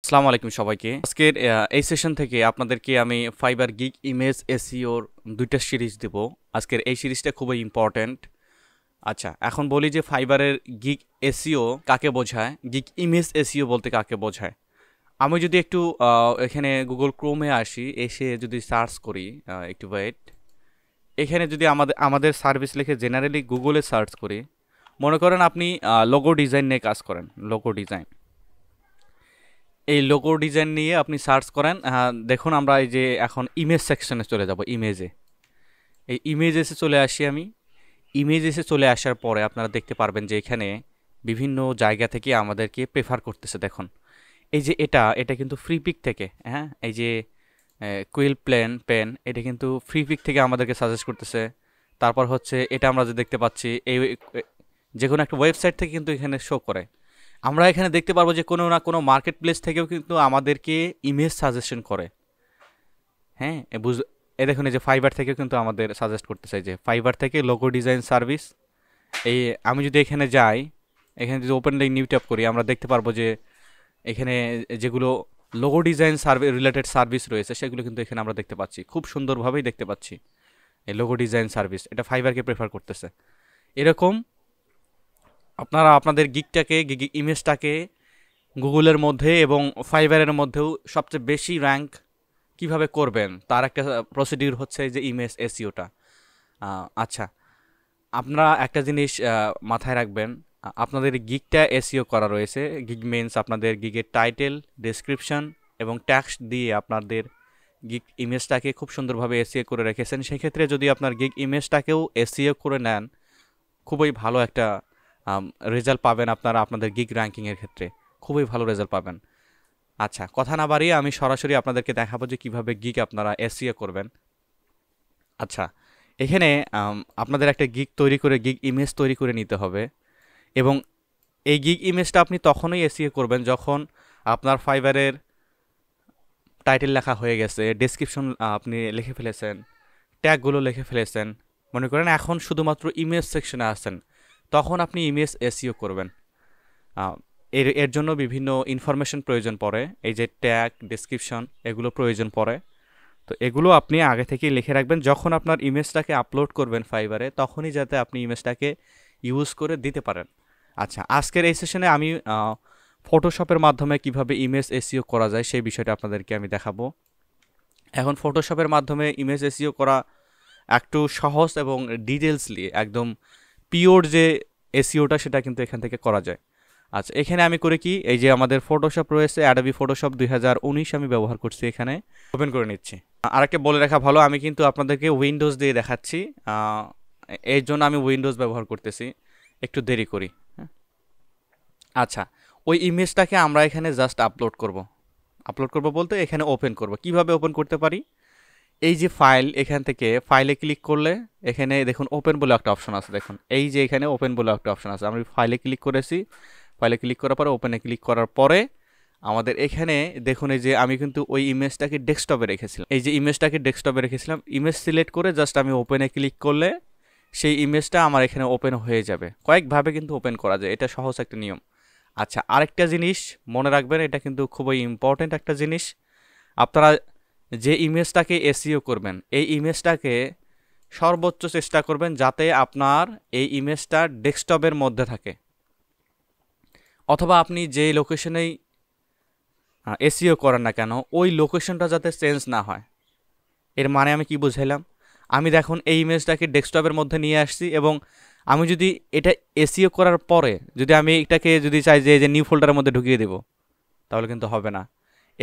আসসালামু আলাইকুম সবাইকে। আজকের এই সেশন থেকে আপনাদেরকে আমি ফাইবার গিগ ইমেজ এসইওর ২ টা সিরিজ দেব। আজকের এই সিরিজটা খুবই ইম্পর্ট্যান্ট। আচ্ছা, এখন বলি যে ফাইবারের গিগ এসইও কাকে বোঝায়? গিগ ইমেজ এসইও বলতে কাকে বোঝায়? আমি যদি একটু এখানে গুগল ক্রোমে আসি, এসে যদি সার্চ করি, একটু ওয়েট। এখানে যদি আমাদের সার্ভিস লিখে জেনারেলি গুগলে সার্চ করি, মনে করেন আপনি লোগো ডিজাইন নিয়ে কাজ করেন, লোগো ডিজাইন। এই লোগো ডিজাইন নিয়ে আপনি সার্চ করেন, দেখুন আমরা এই যে এখন ইমেজ সেকশনে চলে যাব। ইমেজে এই ইমেজ এসে চলে আসি আমি। ইমেজ এসে চলে আসার পরে আপনারা দেখতে পারবেন যে এখানে বিভিন্ন জায়গা থেকে আমাদেরকে প্রেফার করতেছে। দেখুন এই যে এটা কিন্তু ফ্রি পিক থেকে, হ্যাঁ, এই যে কুইল পেন এটা কিন্তু ফ্রি পিক থেকে আমাদেরকে সাজেস্ট করতেছে। তারপর হচ্ছে এটা আমরা যে দেখতে পাচ্ছি এই যে কোনো একটা ওয়েবসাইট থেকে কিন্তু এখানে শো করে। আমরা এখানে দেখতে পারবো যে কোনো না কোনো মার্কেট প্লেস থেকেও কিন্তু আমাদেরকে ইমেজ সাজেশন করে। হ্যাঁ, এ দেখুন এই যে ফাইবার থেকেও কিন্তু আমাদের সাজেস্ট করতেছে, যে ফাইবার থেকে লোগো ডিজাইন সার্ভিস। এই আমি যদি এখানে যাই, এখানে যদি ওপেন লিঙ্ক নিউ ট্যাপ করি, আমরা দেখতে পারবো যে এখানে যেগুলো লোগো ডিজাইন রিলেটেড সার্ভিস রয়েছে সেগুলো কিন্তু এখানে আমরা দেখতে পাচ্ছি, খুব সুন্দরভাবেই দেখতে পাচ্ছি। এই লোগো ডিজাইন সার্ভিস এটা ফাইবারকে প্রেফার করতেছে। এরকম আপনারা আপনাদের গিগ ইমেজটাকে গুগলের মধ্যে এবং ফাইবারের মধ্যেও সবচেয়ে বেশি র্যাঙ্ক কিভাবে করবেন তার একটা প্রসিডিউর হচ্ছে যে ইমেজ এসইওটা। আচ্ছা, আপনারা একটা জিনিস মাথায় রাখবেন, আপনাদের গিগটা এসইও করা রয়েছে। গিগ মিনস আপনাদের গিগের টাইটেল, ডেসক্রিপশন এবং ট্যাক্স দিয়ে আপনাদের গিগ ইমেজটাকে খুব সুন্দরভাবে এসইও করে রেখেছেন। সেক্ষেত্রে যদি আপনার গিগ ইমেজটাকেও এসইও করে নেন, খুবই ভালো একটা রেজাল্ট পাবেন আপনারা আপনাদের গিগ র্যাঙ্কিংয়ের ক্ষেত্রে, খুবই ভালো রেজাল্ট পাবেন। আচ্ছা, কথা না বাড়িয়ে আমি সরাসরি আপনাদেরকে দেখাবো যে কীভাবে গিগ আপনারা এসইও করবেন। আচ্ছা, এখানে আপনাদের একটা গিগ ইমেজ তৈরি করে নিতে হবে, এবং এই গিগ ইমেজটা আপনি তখনই এসইও করবেন যখন আপনার ফাইবারের টাইটেল লেখা হয়ে গেছে, ডেসক্রিপশন আপনি লিখে ফেলেছেন, ট্যাগগুলো লিখে ফেলেছেন। মনে করেন এখন শুধুমাত্র ইমেজ সেকশনে আছেন, তখন আপনি ইমেজ এসইও করবেন। এর জন্য বিভিন্ন ইনফরমেশন প্রয়োজন পড়ে, এই যে ট্যাগ, ডেসক্রিপশন, এগুলো প্রয়োজন পড়ে। তো এগুলো আপনি আগে থেকেই লিখে রাখবেন, যখন আপনার ইমেজটাকে আপলোড করবেন ফাইবারে তখনই যাতে আপনি ইমেজটাকে ইউজ করে দিতে পারেন। আচ্ছা, আজকের এই সেশনে আমি ফটোশপের মাধ্যমে কিভাবে ইমেজ এসইও করা যায় সেই বিষয়টা আপনাদেরকে আমি দেখাবো। এখন ফটোশপের মাধ্যমে ইমেজ এসইও করা একটু সহজ এবং ডিটেলসলি একদম পিওর যে এসইওটা সেটা কিন্তু এখান থেকে করা যায়। আচ্ছা, এখানে আমি করি কি, এই যে আমাদের ফটোশপ রয়েছে, অ্যাডোবি ফটোশপ 2019 আমি ব্যবহার করছি, এখানে ওপেন করে নিচ্ছি। আরেকটা বলে রাখা ভালো, আমি কিন্তু আপনাদেরকে উইন্ডোজ দিয়ে দেখাচ্ছি, এর জন্য আমি উইন্ডোজ ব্যবহার করতেছি, একটু দেরি করি। হ্যাঁ, আচ্ছা, ওই ইমেজটাকে আমরা এখানে জাস্ট আপলোড করব বলতে এখানে ওপেন করব। কিভাবে ওপেন করতে পারি? এই যে ফাইল, এখান থেকে ফাইলে ক্লিক করলে এখানে দেখুন ওপেন বলে একটা অপশন আছে। দেখুন এই যে এখানে ওপেন বলে একটা অপশন আছে, আমি ফাইলে ক্লিক করেছি। ফাইলে ক্লিক করার পরে ওপেনে ক্লিক করার পরে আমাদের এখানে দেখুন এই যে আমি কিন্তু ওই ইমেজটাকে ডেস্কটপে রেখেছিলাম। এই যে ইমেজটাকে ডেস্কটপে রেখেছিলাম, ইমেজ সিলেক্ট করে জাস্ট আমি ওপেনে ক্লিক করলে সেই ইমেজটা আমার এখানে ওপেন হয়ে যাবে। কয়েকভাবে কিন্তু ওপেন করা যায়, এটা সহজ একটা নিয়ম। আচ্ছা, আরেকটা জিনিস মনে রাখবেন, এটা কিন্তু খুবই ইম্পর্টেন্ট একটা জিনিস। আপনারা যে ইমেজটাকে এসইও করবেন, এই ইমেজটাকে সর্বোচ্চ চেষ্টা করবেন যাতে আপনার এই ইমেজটা ডেস্কটপের মধ্যে থাকে, অথবা আপনি যে লোকেশনেই এসইও করেন না কেন ওই লোকেশনটা যাতে চেঞ্জ না হয়। এর মানে আমি কি বুঝাইলাম? আমি দেখুন এই ইমেজটাকে ডেস্কটপের মধ্যে নিয়ে আসছি, এবং আমি যদি এটা এসইও করার পরে যদি আমি এটাকে যদি চাই যে নিউ ফোল্ডারের মধ্যে ঢুকিয়ে দেব, তাহলে কিন্তু হবে না।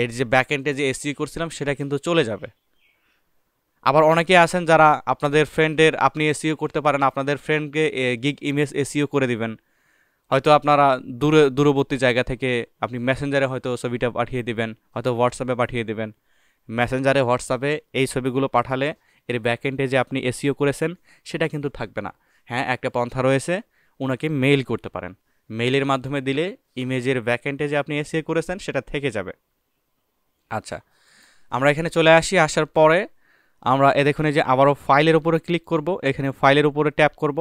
এর যে ব্যাকএন্ডে যে এসইও করছিলাম সেটা কিন্তু চলে যাবে। আবার অনেকে আছেন যারা আপনাদের ফ্রেন্ডের, আপনি এসইও করতে পারেন, আপনাদের ফ্রেন্ডকে গিগ ইমেজ এসইও করে দিবেন। হয়তো আপনারা দূরবর্তী জায়গা থেকে আপনি মেসেঞ্জারে হয়তো ছবিটা পাঠিয়ে দিবেন, হয়তো হোয়াটসঅ্যাপে পাঠিয়ে দিবেন। মেসেঞ্জারে, হোয়াটসঅ্যাপে এই ছবিগুলো পাঠালে এর ব্যাকএন্ডে যে আপনি এসইও করেছেন সেটা কিন্তু থাকবে না। হ্যাঁ, একটা পন্থা রয়েছে, ওনাকে মেইল করতে পারেন। মেইলের মাধ্যমে দিলে ইমেজের ব্যাকএন্ডে যে আপনি এসইও করেছেন সেটা থেকে যাবে। আচ্ছা, আমরা এখানে চলে আসি। আসার পরে আমরা দেখুন এই যে আবারও ফাইলের উপরে ক্লিক করব, এখানে ফাইলের উপরে ট্যাপ করব।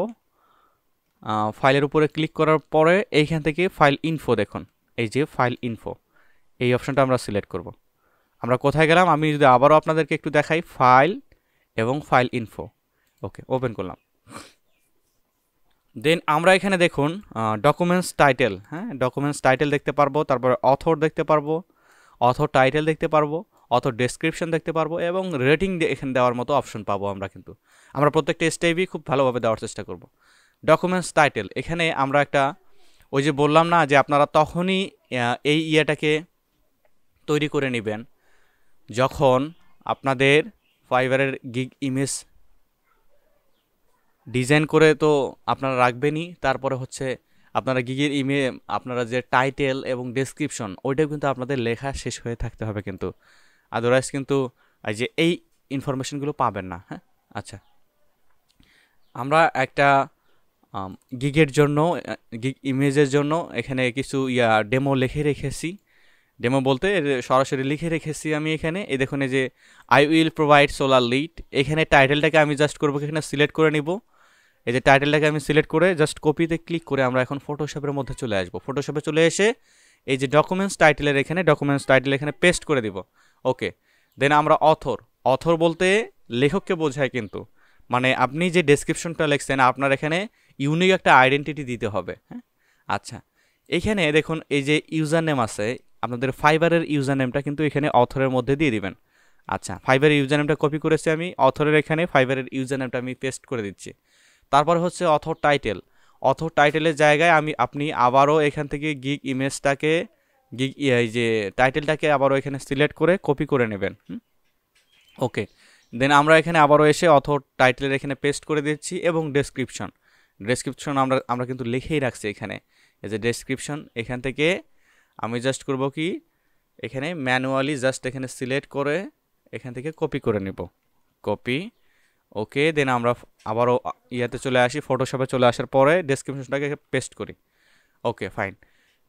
ফাইলের উপরে ক্লিক করার পরে এইখান থেকে ফাইল ইনফো, দেখুন এই যে ফাইল ইনফো, এই অপশনটা আমরা সিলেক্ট করব। আমরা কোথায় গেলাম, আমি যদি আবারও আপনাদেরকে একটু দেখাই, ফাইল এবং ফাইল ইনফো, ওকে ওপেন করলাম। দেন আমরা এখানে দেখুন ডকুমেন্টস টাইটেল, হ্যাঁ ডকুমেন্টস টাইটেল দেখতে পারবো, তারপরে অথর দেখতে পারবো, অথর টাইটেল দেখতে পারবো, অথর ডেসক্রিপশন দেখতে পারবো এবং রেটিং এখানে দেওয়ার মতো অপশন পাবো আমরা। কিন্তু আমরা প্রত্যেকটা স্টেপই খুব ভালোভাবে দেওয়ার চেষ্টা করব। ডকুমেন্টস টাইটেল, এখানে আমরা একটা ওই যে বললাম না যে আপনারা তখনই এই ইয়েটাকে তৈরি করে নেবেন যখন আপনাদের ফাইবারের গিগ ইমেজ ডিজাইন করে তো আপনারা রাখবেনই, তারপরে হচ্ছে আপনারা গিগের আপনারা যে টাইটেল এবং ডেসক্রিপশন ওইটাও কিন্তু আপনাদের লেখা শেষ হয়ে থাকতে হবে, কিন্তু আদারওয়াইজ কিন্তু এই যে এই ইনফরমেশনগুলো পাবেন না। হ্যাঁ আচ্ছা, আমরা একটা গিগের জন্য, গিগ ইমেজের জন্য এখানে কিছু ডেমো লিখে রেখেছি। ডেমো বলতে সরাসরি লিখে রেখেছি আমি এখানে। এই দেখুন এই যে I will provide solar lead, এখানে টাইটেলটাকে আমি জাস্ট করবো এখানে সিলেক্ট করে নিব। এই যে টাইটেলটাকে আমি সিলেক্ট করে জাস্ট কপিতে ক্লিক করে আমরা এখন ফটোশপের মধ্যে চলে আসবো। ফটোশপে চলে এসে এই যে ডকুমেন্টস টাইটেলের এখানে ডকুমেন্টস টাইটেল এখানে পেস্ট করে দিব। ওকে, দেন আমরা অথর বলতে লেখককে বোঝায়, কিন্তু মানে আপনি যে ডেসক্রিপশনটা লিখছেন আপনার এখানে ইউনিক একটা আইডেন্টিটি দিতে হবে। হ্যাঁ আচ্ছা, এইখানে দেখুন এই যে ইউজার নেম আছে, আপনাদের ফাইবারের ইউজার নেমটা কিন্তু এখানে অথরের মধ্যে দিয়ে দিবেন। আচ্ছা, ফাইবারের ইউজার নেমটা কপি করেছি আমি, অথরের এখানে ফাইবারের ইউজার নেমটা আমি পেস্ট করে দিচ্ছি। তারপর হচ্ছে অথর টাইটেলের জায়গায় আপনি আবারও এখান থেকে গিগ ইমেজটাকে এই যে টাইটেলটাকে আবারও এখানে সিলেক্ট করে কপি করে নেবেন। ওকে, দেন আমরা এখানে আবারও এসে অথর টাইটেলের এখানে পেস্ট করে দিচ্ছি এবং ডেসক্রিপশন আমরা কিন্তু লিখেই রাখছি এখানে। এই যে ডেসক্রিপশন, এখান থেকে আমি জাস্ট করব কি এখানে ম্যানুয়ালি জাস্ট এখানে সিলেক্ট করে এখান থেকে কপি করে নেব, কপি। ওকে, দেন আমরা আবারও ইয়াতে চলে আসি, ফটোশপে চলে আসার পরে ডেসক্রিপশনটাকে পেস্ট করি। ওকে ফাইন,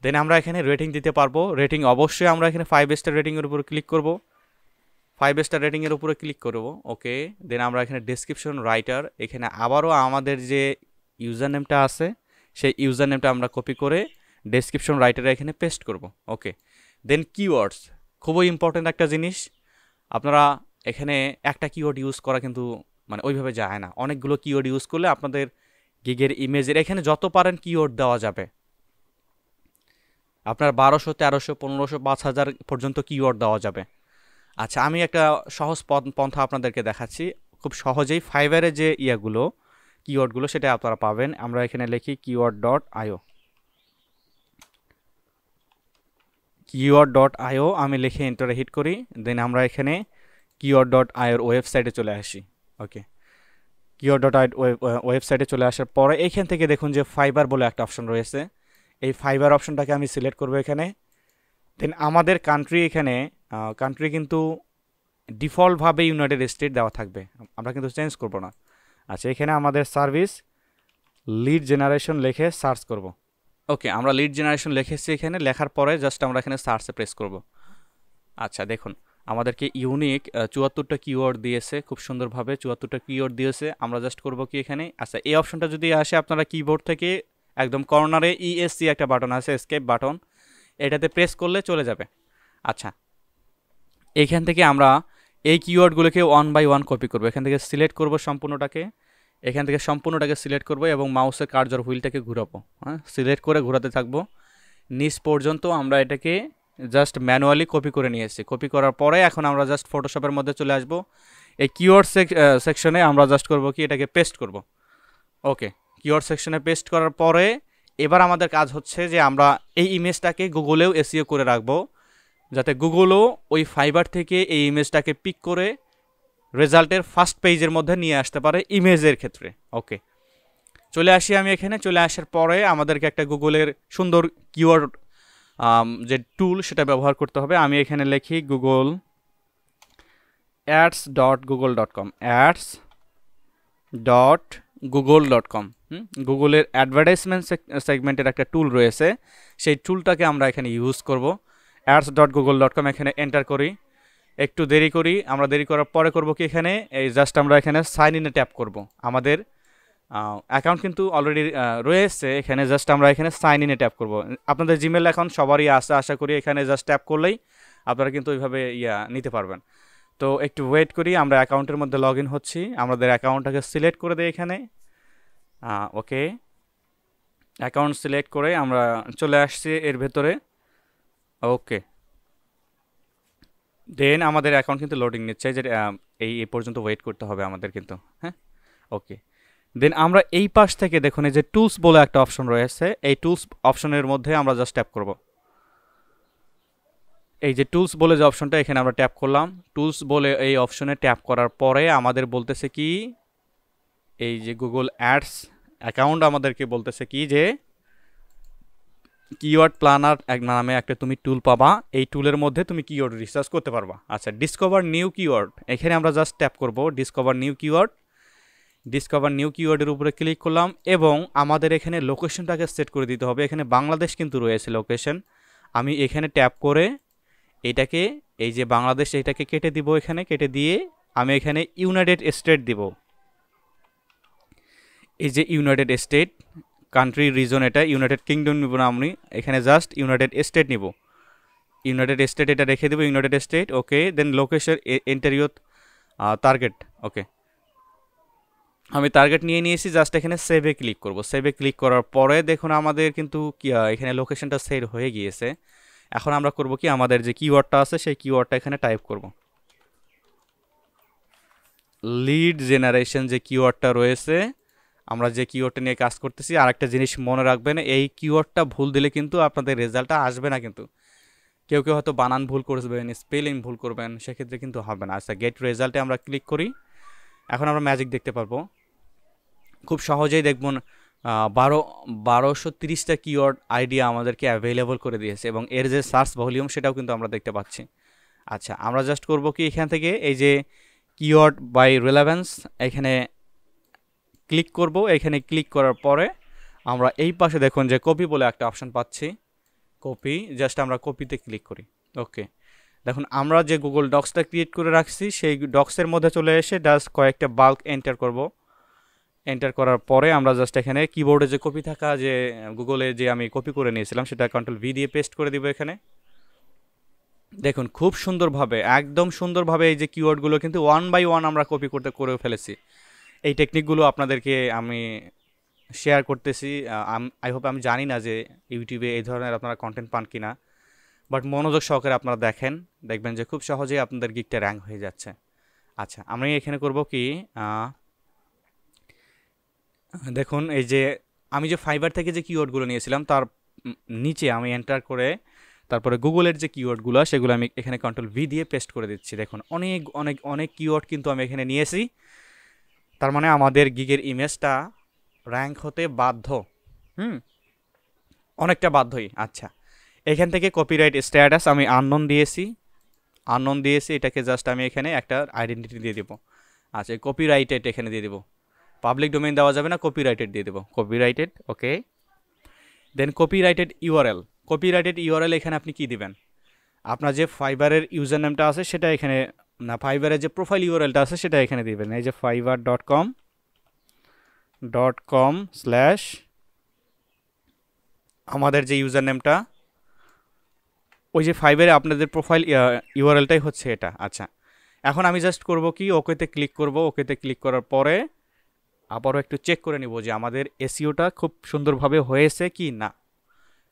দেন আমরা এখানে রেটিং দিতে পারবো। রেটিং অবশ্যই আমরা এখানে 5 স্টার রেটিংয়ের উপর ক্লিক করব, 5 স্টার রেটিংয়ের উপরে ক্লিক করব। ওকে, দেন আমরা এখানে ডেসক্রিপশন রাইটার, এখানে আবারও আমাদের যে ইউজার নেমটা আছে সেই ইউজার নেমটা আমরা কপি করে ডেসক্রিপশন রাইটারে এখানে পেস্ট করব। ওকে, দেন কিওয়ার্ডস, খুবই ইম্পর্ট্যান্ট একটা জিনিস। আপনারা এখানে একটা কিওয়ার্ড ইউজ করা কিন্তু মানে ওইভাবে যায় না, অনেকগুলো কিওয়ার্ড ইউজ করলে আপনাদের গিগের ইমেজের এখানে যত পারেন কিওয়ার্ড দেওয়া যাবে। আপনার 1200, 1300, 1500, 5000 পর্যন্ত কিওয়ার্ড দেওয়া যাবে। আচ্ছা, আমি একটা সহজ পন্থা আপনাদেরকে দেখাচ্ছি, খুব সহজেই ফাইবারে যে কিওয়ার্ডগুলো সেটা আপনারা পাবেন। আমরা এখানে লিখি keyword.io, আমি লিখে এন্টারে হিট করি। দেন আমরা এখানে keyword.io ওয়েবসাইটে চলে আসি। ওকে, keyword.io ওয়েবসাইটে চলে আসার পরে এইখান থেকে দেখুন যে ফাইবার বলে একটা অপশন রয়েছে, এই ফাইবার অপশনটাকে আমি সিলেক্ট করব এখানে। দেন আমাদের কান্ট্রি কিন্তু ডিফল্টভাবে ইউনাইটেড স্টেট দেওয়া থাকবে, আমরা কিন্তু চেঞ্জ করব না। আচ্ছা, এখানে আমাদের সার্ভিস লিড জেনারেশন লিখে সার্চ করব। ওকে, আমরা লিড জেনারেশন লিখেছি, এখানে লেখার পরে জাস্ট আমরা এখানে সার্চে প্রেস করব। আচ্ছা দেখুন, আমাদেরকে ইউনিক 74টা কিওয়ার্ড দিয়েছে, খুব সুন্দরভাবে 74টা কিওয়ার্ড দিয়েছে। আমরা জাস্ট করব কি এখানে, আচ্ছা এই অপশনটা যদি আসে আপনারা কিবোর্ড থেকে একদম কর্নারে ইএসসি একটা বাটন আছে, এসকেপ বাটন, এটাতে প্রেস করলে চলে যাবে। আচ্ছা, এইখান থেকে আমরা এই কিওয়ার্ডগুলোকে 1 বাই 1 কপি করব। এখান থেকে সিলেক্ট করব সম্পূর্ণটাকে, সিলেক্ট করব এবং মাউসের কার্সর হুইলটাকে ঘোরাবো। হ্যাঁ, সিলেক্ট করে ঘোরাতে থাকবো নিচ পর্যন্ত। আমরা এটাকে জাস্ট ম্যানুয়ালি কপি করে নিয়েছি। কপি করার পরে এখন আমরা জাস্ট ফটোশপের মধ্যে চলে আসব। এই কিওয়ার্ড সেকশনে আমরা জাস্ট করব কি এটাকে পেস্ট করব। ওকে, কিওয়ার্ড সেকশনে পেস্ট করার পরে এবার আমাদের কাজ হচ্ছে যে আমরা এই ইমেজটাকে গুগলেও এসইও করে রাখবো, যাতে গুগলও ওই ফাইবার থেকে এই ইমেজটাকে পিক করে রেজাল্টের ফার্স্ট পেজের মধ্যে নিয়ে আসতে পারে ইমেজের ক্ষেত্রে। ওকে, চলে আসি আমি এখানে। চলে আসার পরে আমাদেরকে একটা গুগলের সুন্দর কিওয়ার্ড যে টুল সেটা ব্যবহার করতে হবে। আমি এখানে লিখি গুগল ads.google.com, ads.google.com। গুগলের অ্যাডভার্টাইজমেন্ট সেগমেন্টের একটা টুল রয়েছে, সেই টুলটাকে আমরা এখানে ইউজ করব। ads.google.com এখানে এন্টার করি, একটু দেরি করি। আমরা দেরি করার পরে করব কি এখানে এই জাস্ট আমরা এখানে সাইন ইনে ট্যাপ করব। আমাদের অ্যাকাউন্ট কিন্তু অলরেডি রয়েছে এখানে। জাস্ট আমরা এখানে সাইন ইনে ট্যাপ করব। আপনাদের জিমেল অ্যাকাউন্ট সবারই আছে আশা করি, এখানে জাস্ট ট্যাপ করলেই আপনারা কিন্তু ওইভাবে নিতে পারবেন। তো একটু ওয়েট করি, আমরা অ্যাকাউন্টের মধ্যে লগ ইন হচ্ছি। আমাদের অ্যাকাউন্টটাকে সিলেক্ট করে দিই এখানে। ওকে, অ্যাকাউন্ট সিলেক্ট করে আমরা চলে আসছি এর ভেতরে। ওকে, দেন আমাদের অ্যাকাউন্ট কিন্তু লোডিং নিচ্ছে, যে এই পর্যন্ত ওয়েট করতে হবে আমাদের কিন্তু। হ্যাঁ, ওকে। দেন আমরা এই পাশ থেকে দেখুন এই যে টুলস বলে একটা অপশন রয়েছে, এই টুলস অপশনের মধ্যে আমরা জাস্ট ট্যাপ করব। এই যে টুলস বলে যে অপশনটা, এখানে আমরা ট্যাপ করলাম। টুলস বলে এই অপশনে ট্যাপ করার পরে আমাদের বলতেছে কি, এই যে গুগল অ্যাডস অ্যাকাউন্ট আমাদেরকে বলতেছে কি যে কিওয়ার্ড প্ল্যানার এক নামে একটা তুমি টুল পাবা, এই টুলের মধ্যে তুমি কিওয়ার্ড রিসার্চ করতে পারবা। আচ্ছা, ডিসকভার নিউ কিওয়ার্ড, এখানে আমরা জাস্ট ট্যাপ করব discover new keyword. Discover new কিওয়ার্ডের উপরে ক্লিক করলাম এবং আমাদের এখানে লোকেশনটাকে সেট করে দিতে হবে। এখানে বাংলাদেশ কিন্তু রয়েছে লোকেশন। আমি এখানে ট্যাপ করে এটাকে, এই যে বাংলাদেশ, এটাকে কেটে দিব। এখানে কেটে দিয়ে আমি এখানে ইউনাইটেড স্টেট দিব। এই যে ইউনাইটেড স্টেট কান্ট্রি রিজন, এটা ইউনাইটেড কিংডম নিব না, আমি এখানে জাস্ট ইউনাইটেড স্টেট নিব। ইউনাইটেড স্টেট এটা রেখে দেবো, ইউনাইটেড স্টেট। ওকে, দেন লোকেশন এন্টারিও টার্গেট। ওকে, আমি টার্গেট নিয়ে নিয়েছি, জাস্ট এখানে সেভে ক্লিক করব। সেভে ক্লিক করার পরে দেখুন আমাদের কিন্তু এখানে লোকেশনটা সেভ হয়ে গিয়েছে। এখন আমরা করব কি, আমাদের যে কিওয়ার্ডটা আছে সেই কিওয়ার্ডটা এখানে টাইপ করব। লিড জেনারেশন যে কিওয়ার্ডটা রয়েছে, আমরা যে কিওয়ার্ডটা নিয়ে কাজ করতেছি, আর একটা জিনিস মনে রাখবেন, এই কিওয়ার্ডটা ভুল দিলে কিন্তু আপনাদের রেজাল্টটা আসবে না। কিন্তু কেউ কেউ হয়তো বানান ভুল করবেন, স্পেলিং ভুল করবেন, সেক্ষেত্রে কিন্তু হবে না। আচ্ছা, গেট রেজাল্টে আমরা ক্লিক করি। এখন আমরা ম্যাজিক দেখতে পারবো, খুব সহজেই দেখুন 1230টা কিওয়ার্ড আইডিয়া আমাদেরকে অ্যাভেলেবল করে দিয়েছে এবং এর যে সার্চ ভলিউম সেটাও কিন্তু আমরা দেখতে পাচ্ছি। আচ্ছা, আমরা জাস্ট করব কি, এখান থেকে এই যে কিওয়ার্ড বাই রিলেভেন্স এখানে ক্লিক করব। এখানে ক্লিক করার পরে আমরা এই পাশে দেখুন যে কপি বলে একটা অপশন পাচ্ছি, কপি। জাস্ট আমরা কপিতে ক্লিক করি। ওকে, দেখুন আমরা যে গুগল ডক্সটা ক্রিয়েট করে রাখছি সেই ডক্সের মধ্যে চলে এসে জাস্ট কয়েকটা বাল্ক এন্টার করব। এন্টার করার পরে আমরা জাস্ট এখানে কিবোর্ডে যে কপি থাকা, যে গুগলে যে আমি কপি করে নিয়েছিলাম, সেটা কন্ট্রোল ভি দিয়ে পেস্ট করে দিব এখানে। দেখুন খুব সুন্দরভাবে, একদম সুন্দরভাবে এই যে কিওয়ার্ডগুলো কিন্তু ওয়ান বাই ওয়ান আমরা কপি করে ফেলেছি। এই টেকনিকগুলো আপনাদেরকে আমি শেয়ার করতেছি। আই হোপ, আমি জানি না যে ইউটিউবে এই ধরনের আপনারা কন্টেন্ট পান কিনা, বাট মনোযোগ সহকারে আপনারা দেখবেন যে খুব সহজেই আপনাদের গিগটা র্যাঙ্ক হয়ে যাচ্ছে। আচ্ছা, আমি এখানে করব কি, দেখুন এই যে আমি যে ফাইবার থেকে যে কিওয়ার্ডগুলো নিয়েছিলাম তার নিচে আমি এন্টার করে তারপরে গুগলের যে কিওয়ার্ডগুলো সেগুলো আমি এখানে কন্ট্রোল ভি দিয়ে পেস্ট করে দিচ্ছি। দেখুন অনেক অনেক অনেক কিওয়ার্ড কিন্তু আমি এখানে নিয়েছি, তার মানে আমাদের গিগের ইমেজটা র্যাঙ্ক হতে বাধ্য। অনেকটা বাধ্যই। আচ্ছা, এখান থেকে কপিরাইট স্ট্যাটাস আমি আননোন দিয়েছি, এটাকে জাস্ট আমি এখানে একটা আইডেন্টিটি দিয়ে দেবো। আচ্ছা, কপিরাইটেড এখানে দিয়ে দেবো, পাবলিক ডোমেইন দেওয়া যাবে না, কপিরাইটেড দিয়ে দেবো, কপিরাইটেড। ওকে, দেন কপিরাইটেড ইউআরএল এখানে আপনি কি দিবেন, আপনার যে ফাইবারের ইউজার নেমটা আছে সেটা এখানে, না ফাইবারের যে প্রোফাইল ইউআরএলটা আছে সেটা এখানে দিবেন। এই যে fiverr.com/ আমাদের যে ইউজার নেমটা, ওই যে ফাইবারে আপনাদের প্রোফাইল ইউআরএলটাই হচ্ছে এটা। আচ্ছা, এখন আমি জাস্ট করব কি, ওকেতে ক্লিক করব। ওকেতে ক্লিক করার পরে আবারও একটু চেক করে নিব যে আমাদের এসইওটা খুব সুন্দরভাবে হয়েছে কি না।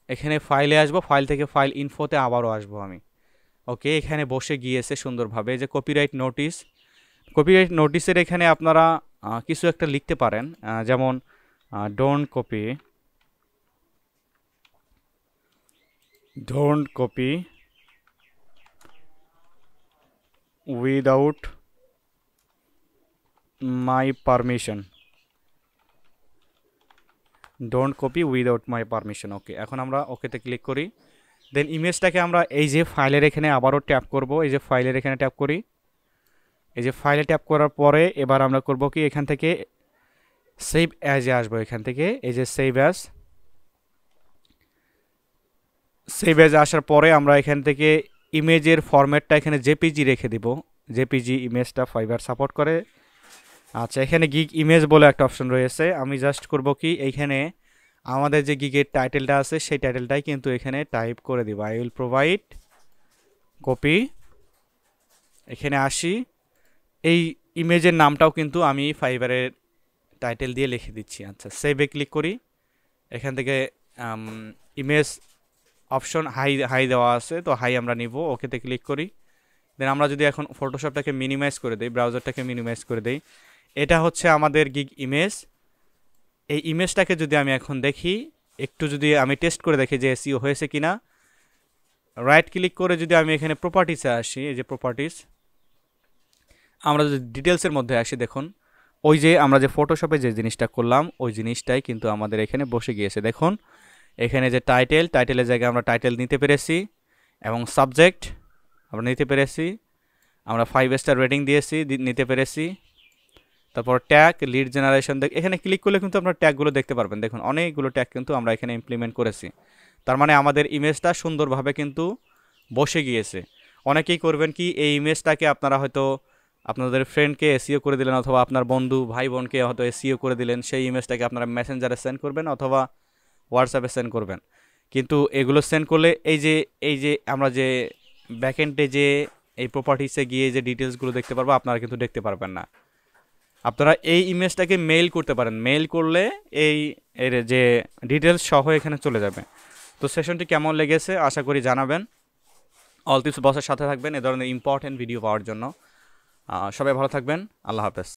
এখানে ফাইলে আসবো, ফাইল থেকে ফাইল ইনফোতে আবারও আসবো আমি। ওকে, এখানে বসে গিয়েছে সুন্দরভাবে। যে কপিরাইট নোটিসের এখানে আপনারা কিছু একটা লিখতে পারেন, যেমন don't copy without my permission. Okay, এখন আমরা ওকেতে ক্লিক করি। দেন ইমেজটাকে আমরা এই যে ফাইলের এখানে আবারও ট্যাপ করব। এই যে ফাইলের এখানে ট্যাপ করি। এই যে ফাইলে ট্যাপ করার পরে এবার আমরা করব কি, এখান থেকে সেভ অ্যাজে আসবো। এখান থেকে এই যে সেভ অ্যাজ আসার পরে আমরা এখান থেকে ইমেজের ফরম্যাটটা এখানে জেপিজি রেখে দিব। জেপিজি ইমেজটা ফাইবার সাপোর্ট করে। আচ্ছা, এখানে গিগ ইমেজ বলে একটা অপশন রয়েছে। আমি জাস্ট করব কি, এইখানে আমাদের যে গিগের টাইটেলটা আছে সেই টাইটেলটাই কিন্তু এখানে টাইপ করে দিব। I will provide copy. এখানে আসি, এই ইমেজের নামটাও কিন্তু আমি ফাইবারের টাইটেল দিয়ে লিখে দিচ্ছি। আচ্ছা, সেভে ক্লিক করি। এখান থেকে ইমেজ অপশন হাই হাই দেওয়া আছে, তো হাই আমরা নিব। ওকেতে ক্লিক করি। দেন আমরা যদি এখন ফটোশপটাকে মিনিমাইজ করে দিই, ব্রাউজারটাকে মিনিমাইজ করে দিই, এটা হচ্ছে আমাদের গিগ ইমেজ। এই ইমেজটাকে যদি আমি এখন দেখি, একটু যদি আমি টেস্ট করে দেখি যে এসইও হয়েছে কিনা, রাইট ক্লিক করে যদি আমি এখানে প্রপার্টিসে আসি, এই যে প্রপার্টিস, আমরা যদি ডিটেলসের মধ্যে আসি, দেখুন ওই যে আমরা যে ফটোশপে যে জিনিসটা করলাম ওই জিনিসটাই কিন্তু আমাদের এখানে বসে গিয়েছে। দেখুন এখানে যে টাইটেলের জায়গায় আমরা টাইটেল নিতে পেরেছি, এবং সাবজেক্ট আমরা নিতে পেরেছি, আমরা 5 স্টার রেটিং দিয়েছি, নিতে পেরেছি। তারপর ট্যাগ, লিড জেনারেশন, এখানে ক্লিক করলে কিন্তু আপনার ট্যাগগুলো দেখতে পারবেন। দেখুন অনেকগুলো ট্যাগ কিন্তু আমরা এখানে ইমপ্লিমেন্ট করেছি। তার মানে আমাদের ইমেজটা সুন্দরভাবে কিন্তু বসে গিয়েছে। অনেকেই করবেন কি, এই ইমেজটাকে আপনারা হয়তো আপনাদের ফ্রেন্ডকে এসইও করে দিলেন, অথবা আপনার বন্ধু ভাই বোনকে হয়তো এসইও করে দিলেন, সেই ইমেজটাকে আপনারা মেসেঞ্জারে সেন্ড করবেন অথবা হোয়াটসঅ্যাপে সেন্ড করবেন। কিন্তু এগুলো সেন্ড করলে এই যে আমরা যে ব্যাকএন্ডে যে এই প্রপার্টিসে গিয়ে যে ডিটেলসগুলো দেখতে পারবো, আপনারা কিন্তু দেখতে পারবেন না। আপনারা এই ইমেজটাকে মেইল করতে পারেন, মেইল করলে এই এর যে ডিটেলস সহ এখানে চলে যাবে। তো সেশনটি কেমন লেগেছে আশা করি জানাবেন। অল টিপস বসের সাথে থাকবেন এ ধরনের ইম্পর্টেন্ট ভিডিও পাওয়ার জন্য। সবাই ভালো থাকবেন। আল্লাহ হাফেজ।